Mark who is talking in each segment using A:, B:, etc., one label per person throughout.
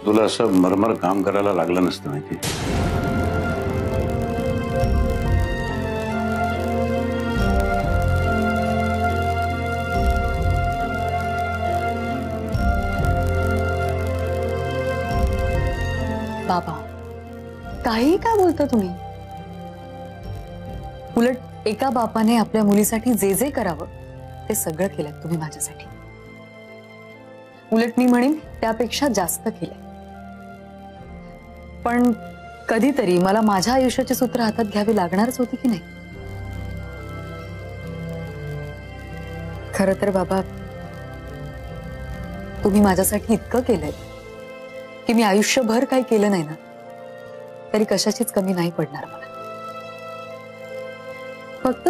A: तुला असं मरमर काम करायला लागलं नसतं माहिती.
B: बाबा काही काय बोलता तुम्ही? उलट एका बापाने आपल्या मुलीसाठी जे जे करावं ते सगळं केलं तुम्ही माझ्यासाठी. उलट मी म्हणेन त्यापेक्षा जास्त केलंय. पण कधीतरी मला माझ्या आयुष्याची सूत्र हातात घ्यावी लागणारच होती की नाही? खरं तर बाबा तुम्ही माझ्यासाठी इतकं केलंय की मी आयुष्यभर काही केलं नाही ना तरी कशाचीच कमी नाही पडणार मला. फक्त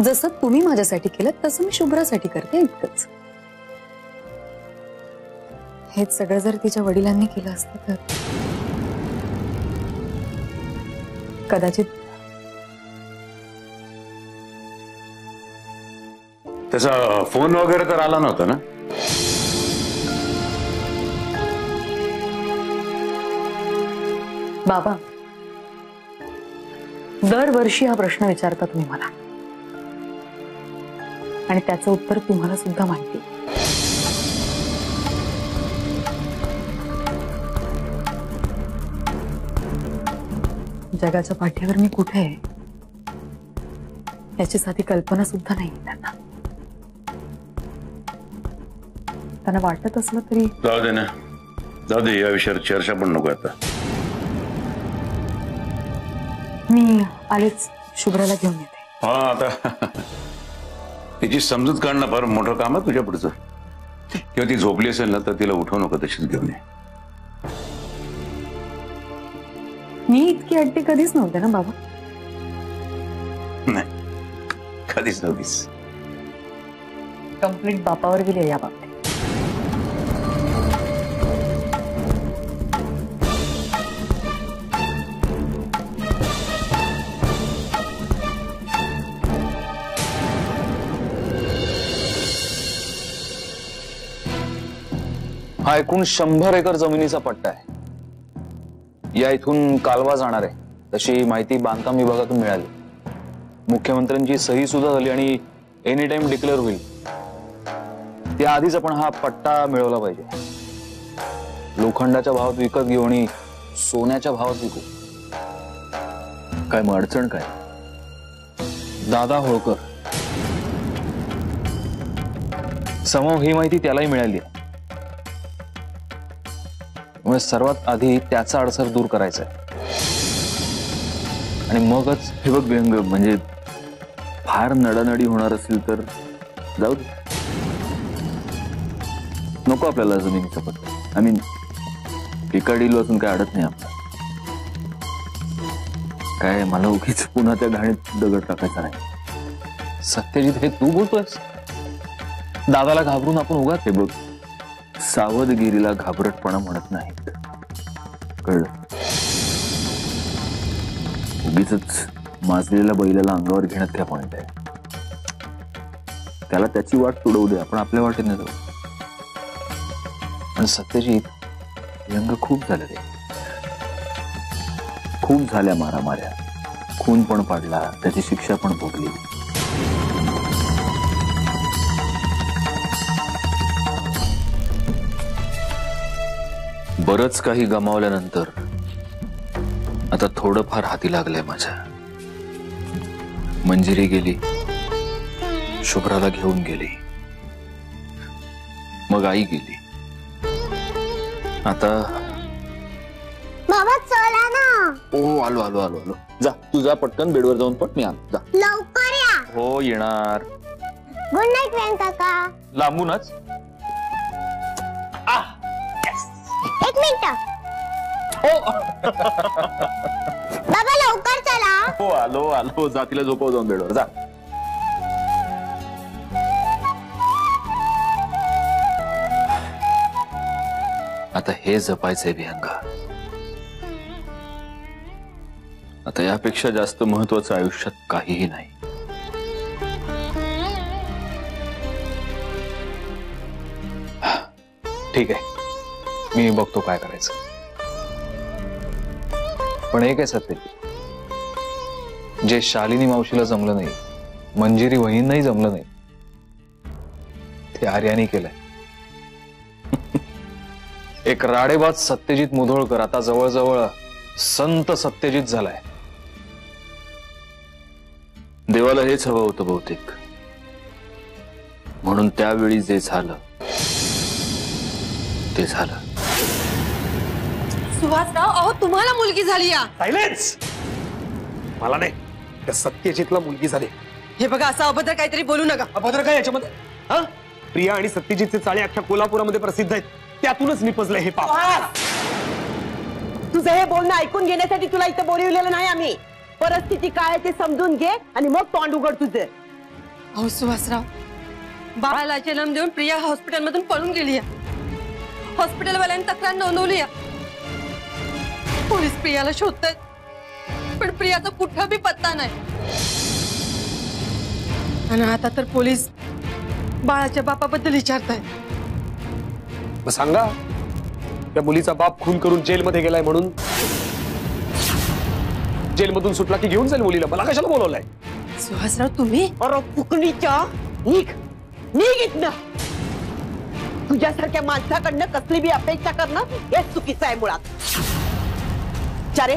B: जसं तुम्ही माझ्यासाठी केलं तसं मी शुभ्रासाठी करते इतकंच. हेच सगळं जर तिच्या वडिलांनी केलं असतं तर कदाचित
A: त्याचा फोन वगैरे तर आला नव्हता ना?
B: बाबा दरवर्षी हा प्रश्न विचारता तुम्ही मला आणि त्याचं उत्तर तुम्हाला सुद्धा माहिती. जगाच्या पाठीवर मी कुठे आहे याची साधी कल्पना सुद्धा नाही त्यांना. त्यांना वाटत असलं तरी
A: जाऊ दे ना, जाऊ दे, या विषयावर चर्चा पण नको आता.
B: मी आलेच शुभ्राला घेऊन येते.
A: हा आता तिची समजूत काढणं फार मोठं काम आहे तुझ्या पुढचं. किंवा ती झोपली असेल ना तर तिला उठवू नको, तशीच घेऊन ये.
B: मी इतकी अड्डी कधीच नव्हते ना बाबा.
A: नाही कधीच नव्हतीस.
B: कंप्लीट बापावर गेली या बाबतीत.
C: हा एकूण 100 एकर जमिनीचा पट्टा आहे. या इथून कालवा जाणार आहे तशी माहिती बांधकाम विभागातून मिळाली. मुख्यमंत्र्यांची सही सुद्धा झाली आणि एनी टाइम डिक्लेअर होईल. त्याआधीच आपण हा पट्टा मिळवला पाहिजे. लोखंडाच्या भावात विकत घेऊ आणि सोन्याच्या भावात विकू. काय मग अडचण काय? दादा होळकर समोर ही माहिती त्यालाही मिळाली आहे. सर्वात आधी त्याचा अडसर दूर करायचा आहे आणि मगच हे बघ व्यंग, म्हणजे फार नडानडी होणार असेल तर जाऊ दे. नको आपल्याला जमिनीचा पट्टा. आय मीन पिकाडीलो असून काय अडत नाही आपलं. काय मला उगीच पुन्हा त्या घाणीत दगड टाकायचा नाही. सत्यजित हे तू बोलतोयस? दादाला घाबरून आपण उगाच. हे बघ सावधगिरीला घाबरटपणा म्हणत नाहीत, कळलं? उगीच माजलेल्या बैलाला अंगावर घेण्यात काय पॉइंट आहे? त्याला त्याची वाट तुडवू दे, आपण आपल्या वाटेने जाऊ. पण सत्यजित व्यंग खूप झालं रे. खूप झाल्या मारामाऱ्या. खून पण पाडला, त्याची शिक्षा पण भोगली. बरंच काही गमावल्यानंतर आता थोडंफार हाती लागलंय माझ्या. मंजिरी गेली, शुभ्राला घेऊन गेली, मग आई गेली. आता
D: बाबा चला ना.
C: ओ आलो आलो आलो आलो. जा तू जा पटकन बेडवर जाऊन पट. मी आलो. जा
D: लवकर या.
C: हो येणार.
D: गुड नाईट व्यंग काका.
C: लांबूनच.
D: एक मिनिट. बाबा लवकर चला.
C: हो आलो आलो. जा तिला झोपव जाऊन बेडवर. जा. आता हे जपायचंय विहंगा. आता यापेक्षा जास्त महत्वाचं आयुष्यात काहीही नाही. ठीक आहे, मी बघतो काय करायचं. पण एक आहे सत्य, जे शालिनी मावशीला जमलं नाही, मंजिरी वहिनींनाही जमलं नाही, ते आर्यानी केलंय. एक राडेबाज सत्यजित मुधोळकर आता जवळजवळ संत सत्यजित झालाय.
E: देवाला हेच हवं होतं बहुतेक, म्हणून त्यावेळी जे झालं ते झालं.
F: सुहासराव, अहो तुम्हाला मुलगी झाली या.
G: सायलेन्स. मला नाही, त्या सत्यजितला मुलगी झाली.
F: हे बघा, असं अभद्र काहीतरी बोलू नका.
G: अभद्र काय याच्यामध्ये? हा, प्रिया आणि सत्यजितचे चाळे अख्ख्या कोल्हापुरामध्ये प्रसिद्ध आहेत. त्यातूनच निपजलंय हे पाप.
H: तुझं हे बोलणं ऐकून घेण्यासाठी तुला इथं बोलवलेलं नाही आम्ही. परिस्थिती काय आहे ते समजून घे आणि मग तोंड उघड तुझं.
F: अहो सुहासराव, बाळाला जन्म देऊन प्रिया हॉस्पिटलमधून पळून गेली. हॉस्पिटलवाल्यांनी तक्रार नोंदवली. पोलीस प्रियाला शोधतायत, पण प्रियाचा कुठं बी पत्ता नाही. आणि आता तर पोलीस बाळाच्या बापाबद्दल विचारतायत.
G: मग सांगा, त्या मुलीचा बाप खून करून जेलमध्ये गेलाय म्हणून? जेलमधून सुटला की घेऊन जाईल मुलीला. मला कशाला बोलवलंय?
F: सुहासराव तुम्ही
H: अरे फुकणीच्या, निघ निघ इथनं. तुझ्यासारख्या माणसाकडनं कसली बी अपेक्षा करणं हे चुकीचं आहे मुळात. चारे,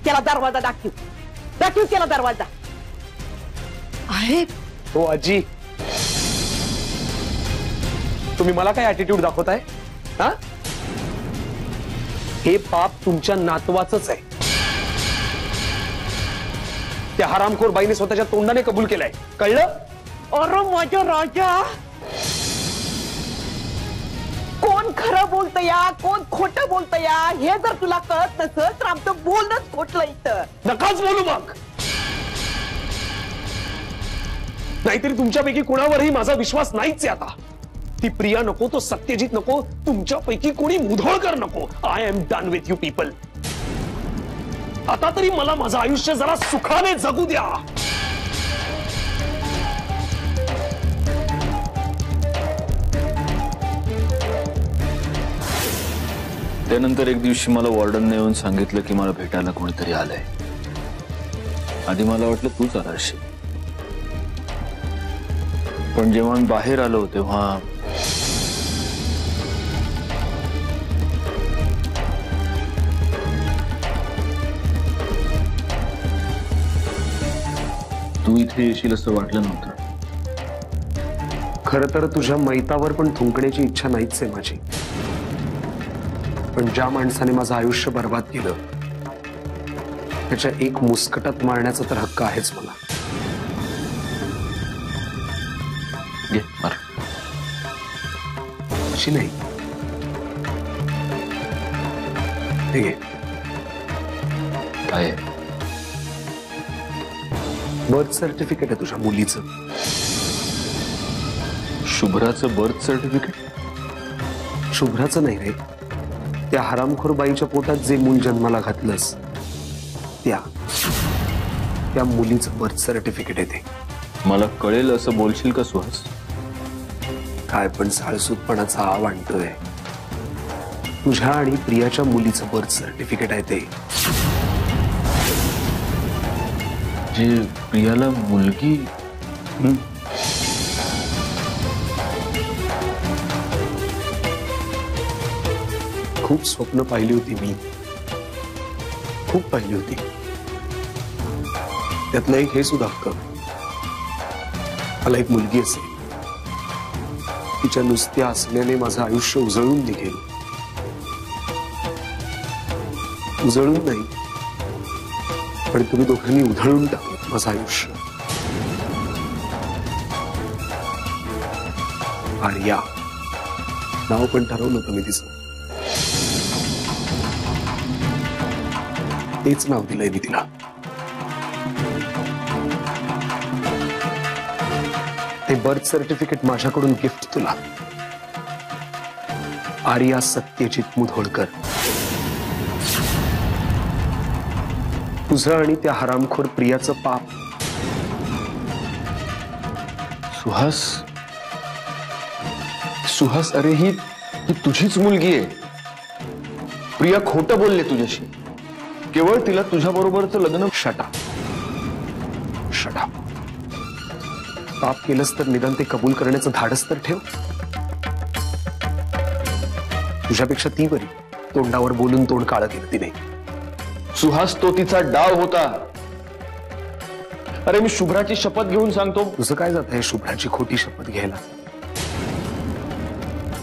H: त्याला दरवाजा दाखव, दाखव त्याला दरवाजा.
F: आहे
G: हो आजी, तुम्ही मला काय ऍटिट्यूड दाखवताय? हा, हे पाप तुमच्या नातवाचंच आहे. त्या हरामखोर बाईने स्वतःच्या तोंडाने कबूल केलाय, कळलं?
H: अरे माझ्या राजा, कोण खरं बोलत या, कोण खोटं बोलत या, हे जर तुला कळत नसेल तर आमचं बोलणंच खोटलं इथं.
G: नकाच बोलू मग, नाहीतरी तुमच्यापैकी कुणावरही माझा विश्वास नाहीच आहे आता. ती प्रिया नको, तो सत्यजित नको, तुमच्यापैकी कोणी मुधोळकर नको. I am done with you people. आता तरी मला माझं आयुष्य जरा सुखाने जगू द्या.
E: त्यानंतर एक दिवशी मला वॉर्डनने येऊन सांगितलं की मला भेटायला कोणीतरी आलंय. आधी मला वाटलं तूच आला असेल, पण जेव्हा मी बाहेर आलो तेव्हा तू इथे येशील असं वाटलं नव्हतं.
G: खरं तर तुझ्या मैतावर पण थुंकण्याची इच्छा नाहीच आहे माझी, पण ज्या माणसाने माझं आयुष्य बर्बाद केलं त्याच्या एक मुस्कटात मारण्याचा तर हक्क आहेच मला.
E: घे मार.
G: अशी नाही, हे घे.
E: काय
G: बर्थ सर्टिफिकेट आहे तुझ्या मुलीचं.
E: शुभ्राचं बर्थ सर्टिफिकेट?
G: शुभ्राचं नाही रे, त्या हरामखोर बाईच्या पोटात जे मूल जन्माला घातलंस त्या मुलीचं बर्थ सर्टिफिकेट आहे ते.
E: मला कळेल असं बोलशील का सुहास?
G: काय पण साळसूतपणाचा आव आणतोय. तुझ्या आणि प्रियाच्या मुलीचं बर्थ सर्टिफिकेट आहे ते.
E: जे प्रियाला मुलगी
G: खूप स्वप्न पाहिली होती मी, खूप पाहिली होती. त्यातलं एक हे सुद्धा हक्क, मला एक मुलगी असेल, तिच्या नुसत्या असण्याने माझं आयुष्य उजळून निघेल. उजळून नाही, पण तुम्ही दोघांनी उधळून टाकलं माझं आयुष्य. आर्या नाव पण ठरवलं होतं मी तिचं, तेच नाव दिलंय मी तिला. ते बर्थ सर्टिफिकेट माझ्याकडून गिफ्ट तुला. आर्या सत्यजित मुधोळकर. तुझं आणि त्या हरामखोर प्रियाचं पाप.
E: सुहास, अरे ही तुझीच मुलगी आहे. प्रिया खोटं बोलले तुझ्याशी. केवळ तिला तुझ्याबरोबरचं लग्न.
G: शटा पाप केलंस तर निदान ते कबूल करण्याचं धाडस तर ठेव. तुझ्यापेक्षा ती बरी तोंडावर बोलून तोंड काळं केलं तिने.
E: सुहास, तो तिचा डाव होता. अरे मी शुभ्राची शपथ घेऊन सांगतो.
G: तुझं काय जात आहे शुभ्राची खोटी शपथ घ्यायला?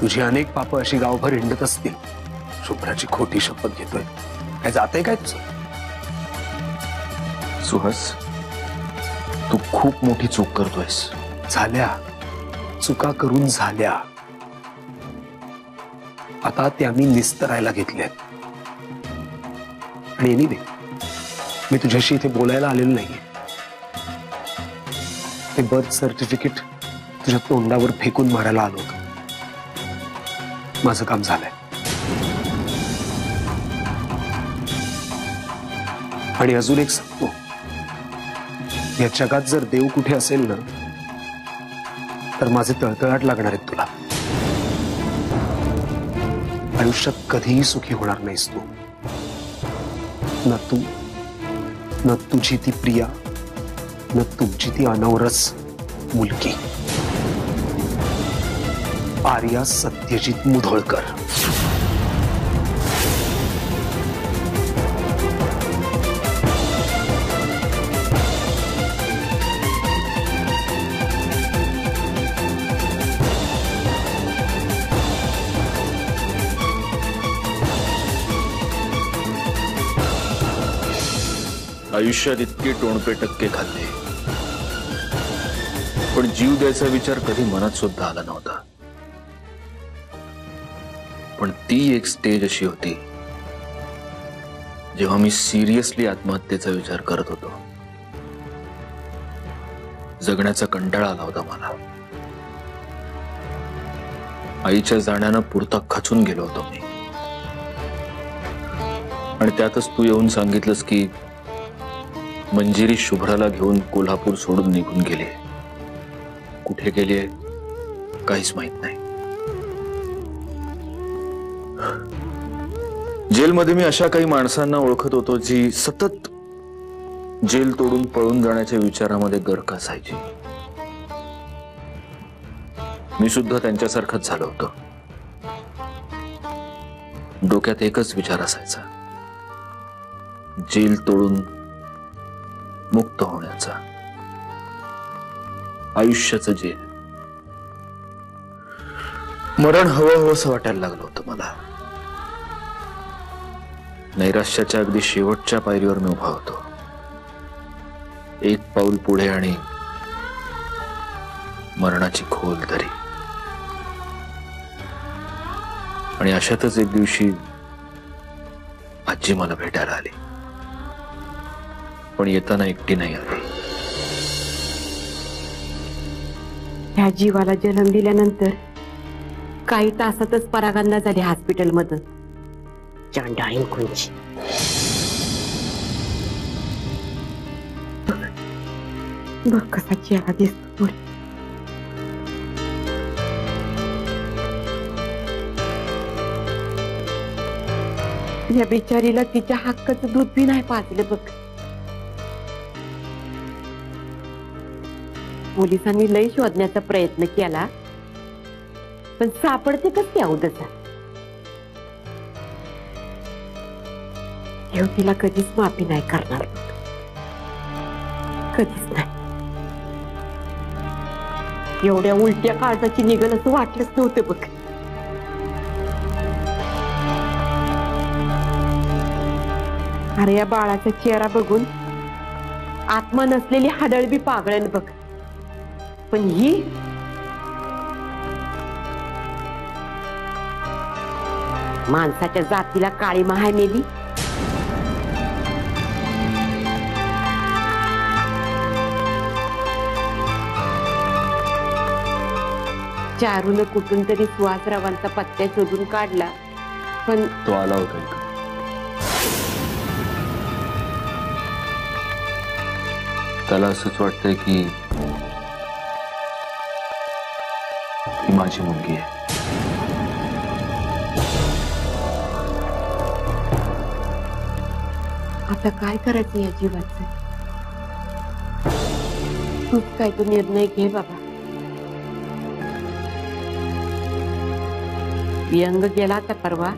G: तुझी अनेक पाप अशी गावभर हिंडत असतील. शुभ्राची खोटी शपथ घेतोय, काय जातंय काय तुझं?
E: सुहास, तू खूप मोठी चूक करतोयस.
G: झाल्या चुका करून झाल्या. आता त्या मी निस्तरायला घेतल्यात. आणि एनिवे, मी तुझ्याशी इथे बोलायला आलेलो नाहीये. ते बर्थ सर्टिफिकेट तुझ्या तोंडावर फेकून मारायला आलो होतो. माझं काम झालंय. आणि अजून एक सांगतो, या जगात जर देव कुठे असेल ना, तर माझे तळतळाट लागणार आहेत तुला. आयुष्यात कधीही सुखी होणार नाहीस तू. न तू, न तुझी ती प्रिया, न तुमची ती अनवरस मुलगी आर्या सत्यजित मुधोळकर.
E: आयुष्यात इतके टोणपे टक्के खाल्ले, पण जीव द्यायचा विचार कधी मनात सुद्धा आला नव्हता. पण ती एक स्टेज अशी होती जेव्हा मी सिरियसली आत्महत्येचा विचार करत होतो. जगण्याचा कंटाळा आला होता मला. आईच्या जाण्यानं पुरता खचून गेलो होतो मी. आणि त्यातच तू येऊन सांगितलंस की मंजिरी शुभ्राला घेऊन कोल्हापूर सोडून निघून गेली. कुठे गेली काहीच माहित नाही. जेलमध्ये मी अशा काही माणसांना ओळखत होतो जी सतत जेल तोडून पळून जाण्याच्या विचारामध्ये गर्क असायची. मी सुद्धा त्यांच्यासारखाच झालो होतो. डोक्यात एकच विचार असायचा, जेल तोडून मुक्त होण्याचा. आयुष्याचं जेल. मरण हवं असं वाटायला लागलं होतं मला. नैराश्याच्या अगदी शेवटच्या पायरीवर मी उभा होतो. एक पाऊल पुढे आणि मरणाची खोल दरी. आणि अशातच एक दिवशी आजी मला भेटायला आली. पण येताना एकटी नाही आली.
I: ह्या जीवाला जन्म दिल्यानंतर काही तासातच परागंदा झाली हॉस्पिटलमधून. चांडाळीन कोणची. बघ कसा चेहरा दिसतो. या बिचारीला तिच्या हक्काचं दूध बी नाही पाजलं बघ. पोलिसांनी लय शोधण्याचा प्रयत्न केला, पण सापडते कसं अवधचा. देव तिला कधीच माफी नाही करणार. कधीच नाही. एवढ्या उलट्या काळजाची निघल असं वाटलंच नव्हतं बघ. अरे या बाळाचा चेहरा बघून आत्मा नसलेली हाडळ बी पागळण बघ. पण ही माणसाच्या जातीला काळी महाय मेली. चारूनं कुठून तरी सुहासरावांचा पत्त्या शोधून काढला, पण
E: तो आला होता इकडे. त्याला असंच वाटतंय की ही माझी मुलगी आहे.
I: आता काय करायचं या जीवाचं? तूच काय तो निर्णय घे बाबा. यंग गेला आता परवा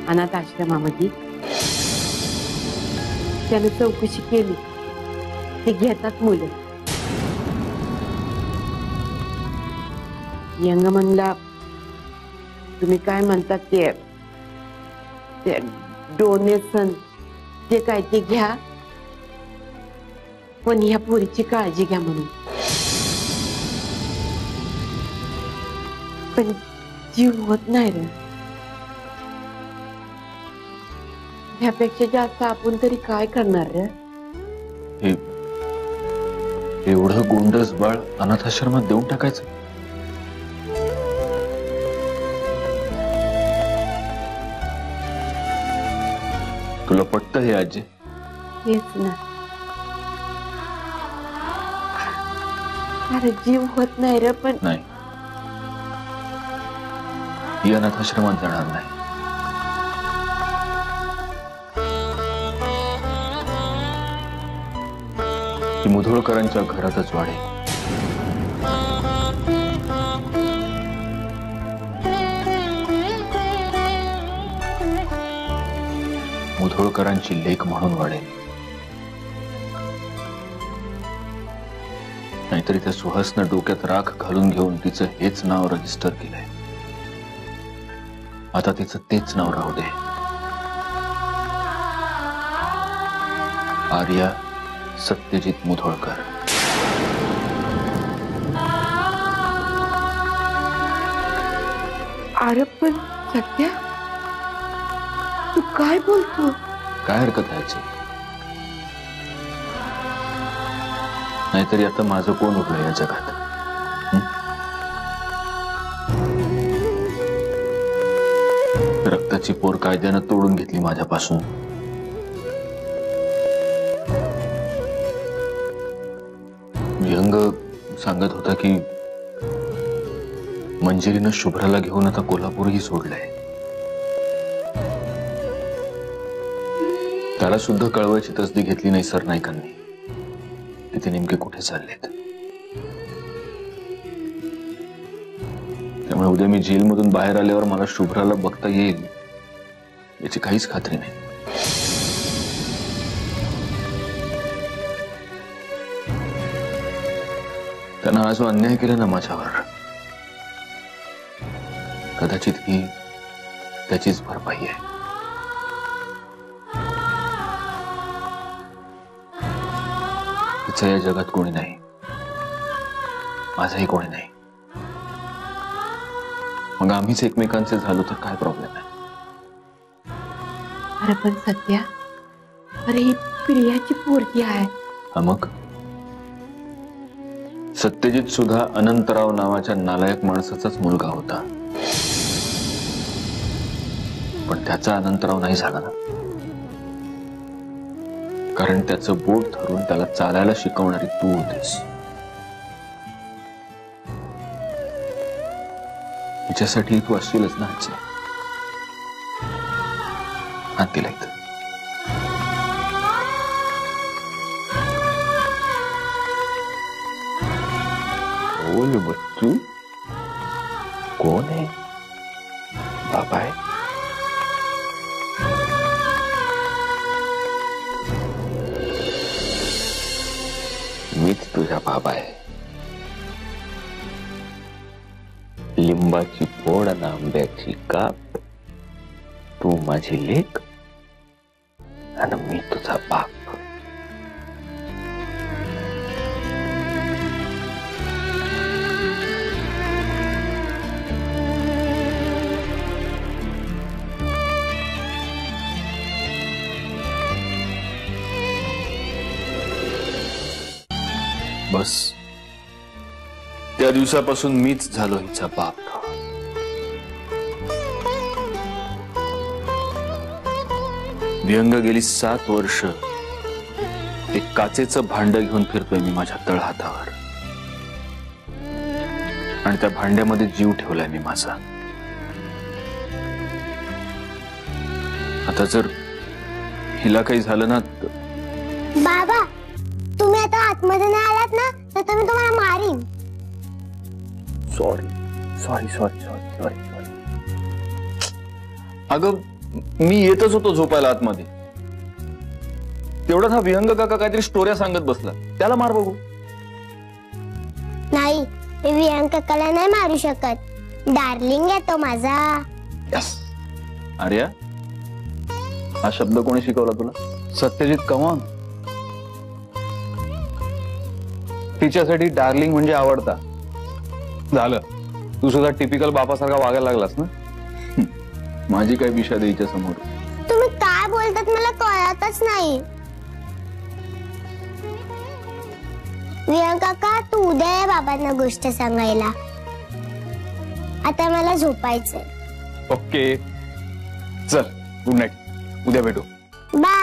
I: अनाथ आश्रमामध्ये. त्याने चौकशी केली, ते घेतात मुलं. यंग म्हणला, तुम्ही काय म्हणतात ते डोनेशन जे काय ते घ्या, पण ह्या पोरीची काळजी घ्या म्हणून. पण जीव होत नाही रे. ह्यापेक्षा जास्त आपण तरी काय करणार रे?
E: एवढं गोंडस बाळ अनाथाश्रमात देऊन टाकायचं? तुला पटतं हे आजी?
I: हेच ना. अरे जीव होत नाही रे. पण
E: नाही, ही अनाथाश्रमात जाणार नाही. ती मुधोळकरांच्या घरातच वाढेल. मुधोळकरांची लेक म्हणून वाढेल. नाहीतरी त्या सुहासनं डोक्यात राख घालून घेऊन तिचं हेच नाव रजिस्टर केलंय. आता तिचं तेच नाव राहू दे, आर्या सत्यजित मुधोळकर.
I: अरे पण सत्या, तू काय बोलतो?
E: काय हरकत व्हायची? नाहीतरी आता माझं कोण उरलं या जगात? रक्ताची पोर कायद्यानं तोडून घेतली माझ्यापासून. यंग सांगत होता की मंजिरीनं शुभ्राला घेऊन आता कोल्हापूरही सोडलंय. त्याला सुद्धा कळवायची तसदी घेतली नाही सरनाईकांनी की ते नेमके कुठे चाललेत. त्यामुळे उद्या मी जेलमधून बाहेर आल्यावर मला शुभ्राला बघता येईल याची काहीच खात्री नाही. त्यांना हा जो अन्याय केला ना माझ्यावर, कदाचित ही त्याचीच भरपाई आहे. तिचं या जगात कोणी नाही, माझंही कोणी नाही. मग आम्हीच एकमेकांचे झालो तर काय प्रॉब्लेम आहे?
I: अरे पण सत्या, अरे ही प्रियाची पोरगी आहे.
E: हा मग सत्यजित सुद्धा अनंतराव नावाच्या नालायक माणसाचाच मुलगा होता, पण त्याचा अनंतराव नाही झाला ना. कारण त्याचं बोट धरून त्याला चालायला शिकवणारी तू होतीस. तिच्यासाठी तू असशीलच ना आजी. तिला इथं बोल बच्चू, कोण आहे? बाबा आहे? मीच तुझा बाबा आहे. लिंबाची फोड आणि आंब्याची काप, तू माझी लेक आणि मी तुझा बाप. बस त्या दिवसापासून मीच झालो हिचा बाप. विहंग गेली 7 वर्ष एक काचेचं भांड घेऊन फिरतोय मी माझ्या तळहातावर, आणि त्या भांड्यामध्ये जीव ठेवलाय मी माझा. आता जर हिला काही झालं ना
D: बाबा तुम्ही आता आतमध्ये नाही आलात ना तर मी तुम्हाला मारीन.
E: Sorry sorry sorry sorry sorry sorry. अगं मी येतच होतो झोपायला आतमध्ये, तेवढ्यात हा विहंग काका काहीतरी स्टोऱ्या सांगत बसला, त्याला मार बघू.
D: नाही मी विहान काकाला नाही मारू शकत, डार्लिंग आहे तो माझा.
E: यस. आर्या, हा शब्द कोणी शिकवला तुला? सत्यजित कवान. तिच्यासाठी डार्लिंग म्हणजे आवडता. झालं, तू सुद्धा टिपिकल बापासारखा वागायला लागलास ना. माझी काय दिशा द्यायच्या समोर.
D: तुम्ही काय बोलतात मला कळतच नाही. विहान काका तू उद्या या बाबांना गोष्ट सांगायला. आता मला झोपायचंय.
E: ओके चल, गुड नाईट, उद्या भेटू.
D: बाय.